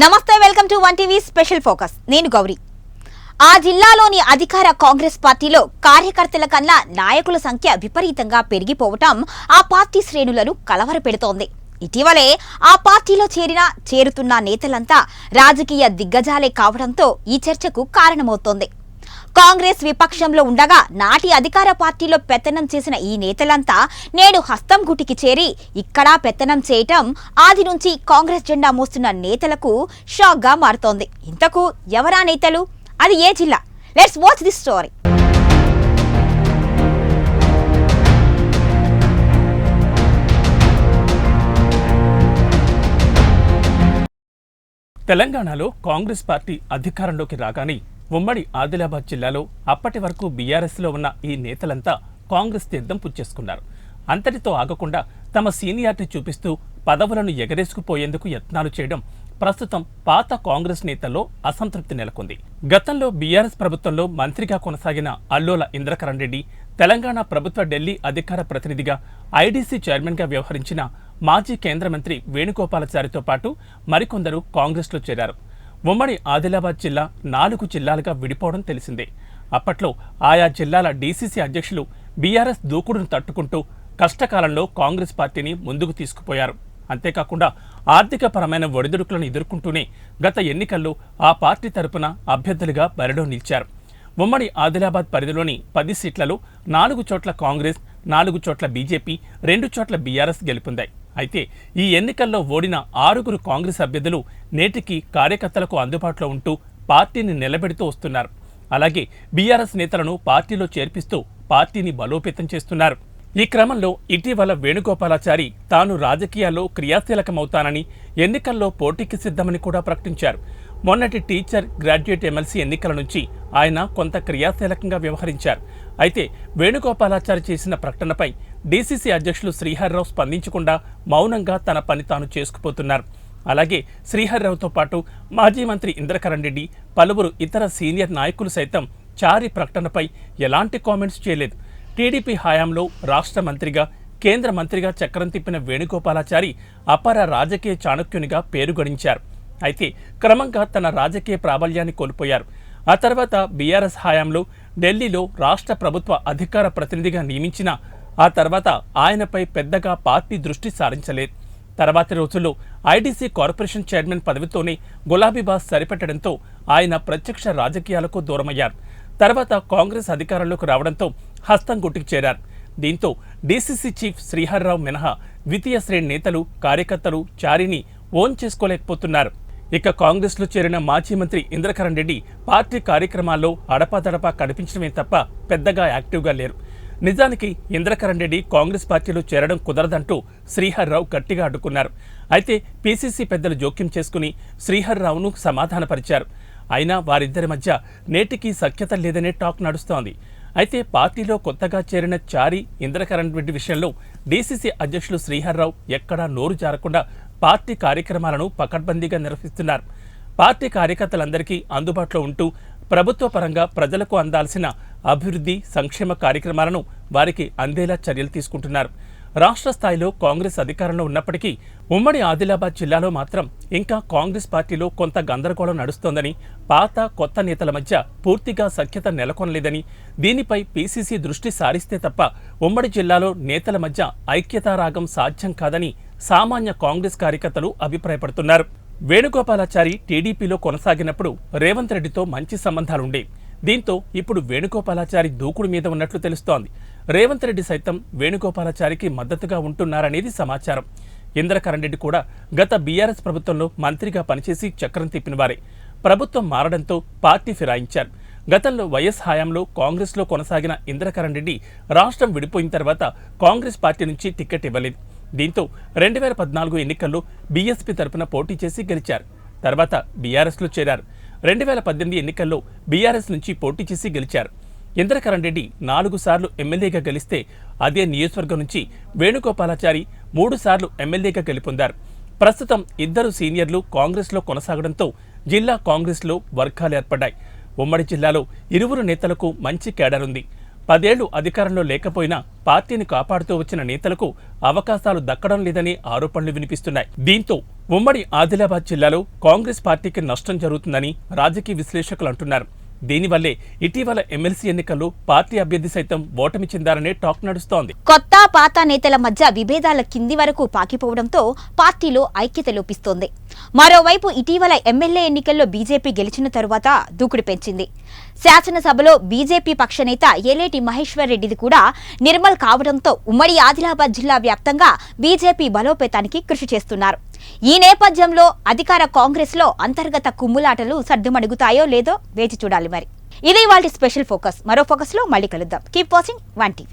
నమస్తే, welcome to one TV special focus. నేను గౌరీ. ఆ జిల్లాలోని అధికార కాంగ్రెస్ పార్టీలో కార్యకర్తల కన్నా నాయకుల సంఖ్య విపరీతంగా పెరిగిపోవటం ఆ పార్టీ శ్రేణులను కలవరపెడుతోంది. ఇటీవలే ఆ పార్టీలో చేరుతున్న నేతలంతా రాజకీయ దిగ్గజాలే కావడంతో ఈ చర్చకు కారణమవుతోంది. కాంగ్రెస్ విపక్షంలో ఉండగా నాటి అధికార పార్టీలో పెత్తనం చేసిన ఈ నేతలంతా నేడు హస్తం గుటికి చేరి ఇక్కడా పెత్తనం చేయటం ఆది నుంచి కాంగ్రెస్ జెండా మోస్తున్న నేతలకు షాక్ గా మారుతోంది. ఇంతకు ఎవరా నేతలు, అది ఏ జిల్లా? Let's watch this story. తెలంగాణలో కాంగ్రెస్ పార్టీ అధికారంలోకి రాగానే ఉమ్మడి ఆదిలాబాద్ జిల్లాలో అప్పటి వరకు బీఆర్ఎస్లో ఉన్న ఈ నేతలంతా కాంగ్రెస్ తీర్థం పుచ్చేసుకున్నారు. అంతటితో ఆగకుండా తమ సీనియారిటీ చూపిస్తూ పదవులను ఎగరేసుకుపోయేందుకు యత్నాలు చేయడం ప్రస్తుతం పాత కాంగ్రెస్ నేతల్లో అసంతృప్తి నెలకొంది. గతంలో బీఆర్ఎస్ ప్రభుత్వంలో మంత్రిగా కొనసాగిన అల్లోల ఇంద్రకరణ్ రెడ్డి, తెలంగాణ ప్రభుత్వ ఢిల్లీ అధికార ప్రతినిధిగా ఐడీసీ చైర్మన్గా వ్యవహరించిన మాజీ కేంద్ర మంత్రి వేణుగోపాలాచారితో పాటు మరికొందరు కాంగ్రెస్లో చేరారు. ఉమ్మడి ఆదిలాబాద్ జిల్లా 4 జిల్లాలుగా విడిపోవడం తెలిసిందే. అప్పట్లో ఆయా జిల్లాల డీసీసీ అధ్యక్షులు బీఆర్ఎస్ దూకుడును తట్టుకుంటూ కష్టకాలంలో కాంగ్రెస్ పార్టీని ముందుకు తీసుకుపోయారు. అంతేకాకుండా ఆర్థికపరమైన ఒడిదుడుకులను ఎదుర్కొంటూనే గత ఎన్నికల్లో ఆ పార్టీ తరపున అభ్యర్థులుగా బరిలో నిలిచారు. ఉమ్మడి ఆదిలాబాద్ పరిధిలోని 10 సీట్లలో 4 చోట్ల కాంగ్రెస్, 4 చోట్ల బీజేపీ, 2 చోట్ల బీఆర్ఎస్ గెలుపొందాయి. అయితే ఈ ఎన్నికల్లో ఓడిన 6 కాంగ్రెస్ అభ్యర్థులు నేటికి కార్యకర్తలకు అందుబాటులో ఉంటూ పార్టీని నిలబెడుతూ వస్తున్నారు. అలాగే బీఆర్ఎస్ నేతలను పార్టీలో చేర్పిస్తూ పార్టీని బలోపేతం చేస్తున్నారు. ఈ క్రమంలో ఇటీవల వేణుగోపాలాచారి తాను రాజకీయాల్లో క్రియాశీలకమవుతానని, ఎన్నికల్లో పోటీకి సిద్ధమని కూడా ప్రకటించారు. మొన్నటి టీచర్ గ్రాడ్యుయేట్ ఎమ్మెల్సీ ఎన్నికల నుంచి ఆయన కొంత క్రియాశీలకంగా వ్యవహరించారు. అయితే వేణుగోపాలాచారి చేసిన ప్రకటనపై డీసీసీ అధ్యక్షులు శ్రీహర్రావు స్పందించకుండా మౌనంగా తన పని తాను చేసుకుపోతున్నారు. అలాగే శ్రీహర్రావుతో పాటు మాజీ మంత్రి ఇంద్రకరణ్ రెడ్డి, పలువురు ఇతర సీనియర్ నాయకులు సైతం చారి ప్రకటనపై ఎలాంటి కామెంట్స్ చేయలేదు. టీడీపీ హయాంలో రాష్ట్ర మంత్రిగా, కేంద్ర మంత్రిగా చక్రం తిప్పిన వేణుగోపాలాచారి అపర రాజకీయ చాణక్యునిగా పేరు గడించారు. అయితే క్రమంగా తన రాజకీయ ప్రాబల్యాన్ని కోల్పోయారు. ఆ తర్వాత బీఆర్ఎస్ హయాంలో ఢిల్లీలో రాష్ట్ర ప్రభుత్వ అధికార ప్రతినిధిగా నియమించిన ఆ తర్వాత ఆయనపై పెద్దగా పార్టీ దృష్టి సారించలేదు. తర్వాతి రోజుల్లో ఐడీసీ కార్పొరేషన్ చైర్మన్ పదవితోనే గులాబీబాస్ సరిపెట్టడంతో ఆయన ప్రత్యక్ష రాజకీయాలకు దూరమయ్యారు. తర్వాత కాంగ్రెస్ అధికారంలోకి రావడంతో హస్తం గుట్టికి చేరారు. దీంతో డీసీసీ చీఫ్ శ్రీహర్రావు మినహా ద్వితీయ శ్రేణి నేతలు, కార్యకర్తలు చారిని ఓన్ చేసుకోలేకపోతున్నారు. ఇక కాంగ్రెస్లో చేరిన మాజీ మంత్రి ఇంద్రకరణ్ రెడ్డి పార్టీ కార్యక్రమాల్లో అడపాదడపా కనిపించడమే తప్ప పెద్దగా యాక్టివ్గా లేరు. నిజానికి ఇంద్రకరణ్ రెడ్డి కాంగ్రెస్ పార్టీలో చేరడం కుదరదంటూ శ్రీహర్రావు గట్టిగా అడ్డుకున్నారు. అయితే పీసీసీ పెద్దలు జోక్యం చేసుకుని శ్రీహర్రావును సమాధానపరిచారు. అయినా వారిద్దరి మధ్య నేటికి సఖ్యత లేదనే టాక్ నడుస్తోంది. అయితే పార్టీలో కొత్తగా చేరిన చారి, ఇంద్రకరణ్ రెడ్డి విషయంలో డీసీసీ అధ్యక్షులు శ్రీహర్రావు ఎక్కడా నోరు జారకుండా పార్టీ కార్యక్రమాలను పకడ్బందీగా నిర్వహిస్తున్నారు. పార్టీ కార్యకర్తలందరికీ అందుబాటులో ఉంటూ ప్రభుత్వ పరంగా ప్రజలకు అందాల్సిన అభివృద్ధి, సంక్షేమ కార్యక్రమాలను వారికి అందేలా చర్యలు తీసుకుంటున్నారు. రాష్ట్ర స్థాయిలో కాంగ్రెస్ అధికారంలో ఉన్నప్పటికీ ఉమ్మడి ఆదిలాబాద్ జిల్లాలో మాత్రం ఇంకా కాంగ్రెస్ పార్టీలో కొంత గందరగోళం నడుస్తోందని, పాత కొత్త నేతల మధ్య పూర్తిగా సఖ్యత నెలకొనలేదని, దీనిపై పీసీసీ దృష్టి సారిస్తే తప్ప ఉమ్మడి జిల్లాలో నేతల మధ్య ఐక్యతారాగం సాధ్యం కాదని సామాన్య కాంగ్రెస్ కార్యకర్తలు అభిప్రాయపడుతున్నారు. వేణుగోపాలాచారి టీడీపీలో కొనసాగినప్పుడు రేవంత్ రెడ్డితో మంచి సంబంధాలుండేవి. దీంతో ఇప్పుడు వేణుగోపాలాచారి దూకుడు మీద ఉన్నట్లు తెలుస్తోంది. రేవంత్ రెడ్డి సైతం వేణుగోపాలాచారికి మద్దతుగా ఉంటున్నారనేది సమాచారం. ఇంద్రకరణ్ రెడ్డి కూడా గత బీఆర్ఎస్ ప్రభుత్వంలో మంత్రిగా పనిచేసి చక్రం తిప్పినవారే. ప్రభుత్వం మారడంతో పార్టీ ఫిరాయించారు. గతంలో వైఎస్ హయాంలో కాంగ్రెస్లో కొనసాగిన ఇంద్రకరణ్ రెడ్డి రాష్ట్రం విడిపోయిన తర్వాత కాంగ్రెస్ పార్టీ నుంచి టికెట్ ఇవ్వలేదు. దీంతో 2014 ఎన్నికల్లో బీఎస్పీ తరపున పోటీ చేసి గెలిచారు. తర్వాత బీఆర్ఎస్లో చేరారు. 2018 ఎన్నికల్లో బీఆర్ఎస్ నుంచి పోటీ చేసి గెలిచారు. ఇంద్రకరణ్ రెడ్డి 4 సార్లు ఎమ్మెల్యేగా గెలిస్తే అదే నియోజకవర్గం నుంచి వేణుగోపాలాచారి 3 సార్లు ఎమ్మెల్యేగా గెలుపొందారు. ప్రస్తుతం ఇద్దరు సీనియర్లు కాంగ్రెస్లో కొనసాగడంతో జిల్లా కాంగ్రెస్లో వర్గాలు ఏర్పడ్డాయి. ఉమ్మడి జిల్లాలో ఇరువురు నేతలకు మంచి కేడర్ ఉంది. 10 ఏళ్లు అధికారంలో లేకపోయినా పార్టీని కాపాడుతూ వచ్చిన నేతలకు అవకాశాలు దక్కడం లేదని ఆరోపణలు వినిపిస్తున్నాయి. దీంతో ఉమ్మడి ఆదిలాబాద్ జిల్లాలో కాంగ్రెస్ పార్టీకి నష్టం జరుగుతుందని రాజకీయ విశ్లేషకులు అంటున్నారు. దీనివల్లే ఇటీవల ఎమ్మెల్సీ ఎన్నికల్లో పార్టీ అభ్యర్థి సైతం ఓటమి చెందారనే టాక్ నడుస్తోంది. కొత్త పాత నేతల మధ్య విభేదాల కింది వరకు పాకిపోవడంతో పార్టీలో ఐక్యత లోపిస్తోంది. మరోవైపు ఇటీవల ఎమ్మెల్యే ఎన్నికల్లో బీజేపీ గెలిచిన తరువాత దూకుడు పెంచింది. శాసనసభలో బీజేపీ పక్షనేత ఏలేటి మహేశ్వర్ రెడ్డిది కూడా నిర్మల్ కావడంతో ఉమ్మడి ఆదిలాబాద్ జిల్లా వ్యాప్తంగా బీజేపీ బలోపేతానికి కృషి చేస్తున్నారు. ఈ నేపథ్యంలో అధికార కాంగ్రెస్ లో అంతర్గత కుమ్ములాటలు సర్దుమణుగుతాయో లేదో వేచి చూడాలి. మరి ఇది ఇవాల్టి స్పెషల్ ఫోకస్. మరో ఫోకస్ లో మళ్ళీ కలుద్దాం. Keep watching 1 TV.